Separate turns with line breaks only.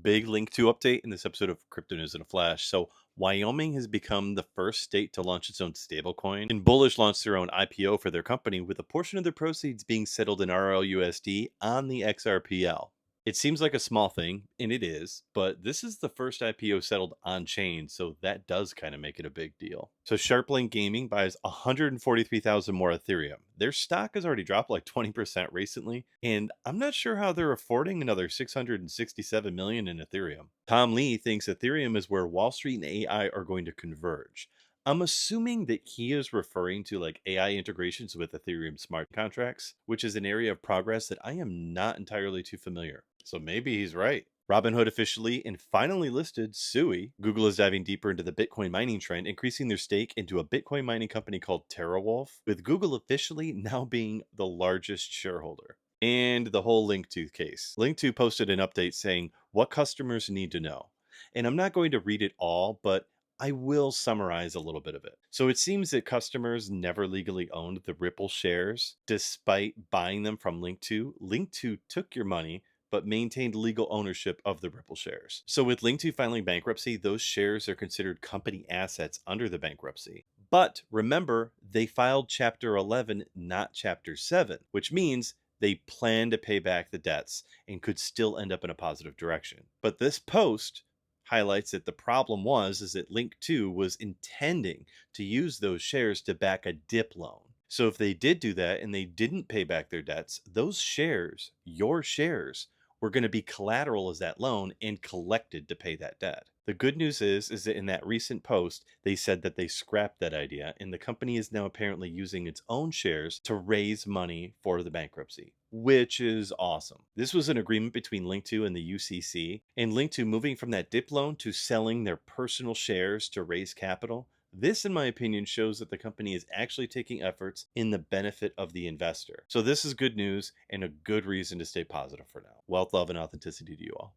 Big Linqto update in this episode of Crypto News in a Flash. So, Wyoming has become the first state to launch its own stablecoin, and Bullish launched their own IPO for their company, with a portion of their proceeds being settled in RLUSD on the XRPL. It seems like a small thing, and it is, but this is the first IPO settled on chain, so that does kind of make it a big deal. So Sharplink Gaming buys 143,000 more Ethereum. Their stock has already dropped like 20% recently, and I'm not sure how they're affording another 667 million in Ethereum. Tom Lee thinks Ethereum is where Wall Street and AI are going to converge. I'm assuming that he is referring to like AI integrations with Ethereum smart contracts, which is an area of progress that I am not entirely too familiar. So maybe he's right. Robinhood officially and finally listed Sui. Google is diving deeper into the Bitcoin mining trend, increasing their stake into a Bitcoin mining company called TerraWolf, with Google officially now being the largest shareholder. And the whole Linqto case. Linqto posted an update saying what customers need to know. And I'm not going to read it all, but I will summarize a little bit of it. So it seems that customers never legally owned the Ripple shares despite buying them from Linqto. Linqto took your money but maintained legal ownership of the Ripple shares. So with Linqto filing bankruptcy, those shares are considered company assets under the bankruptcy. But remember, they filed Chapter 11, not Chapter 7, which means they plan to pay back the debts and could still end up in a positive direction. But this post highlights that the problem is that Linqto was intending to use those shares to back a dip loan. So if they did do that and they didn't pay back their debts, those shares, your shares, were going to be collateral as that loan and collected to pay that debt. The good news is that in that recent post, they said that they scrapped that idea, and the company is now apparently using its own shares to raise money for the bankruptcy, which is awesome. This was an agreement between Linqto and the UCC, and Linqto moving from that dip loan to selling their personal shares to raise capital. This, in my opinion, shows that the company is actually taking efforts in the benefit of the investor. So this is good news and a good reason to stay positive for now. Wealth, love, and authenticity to you all.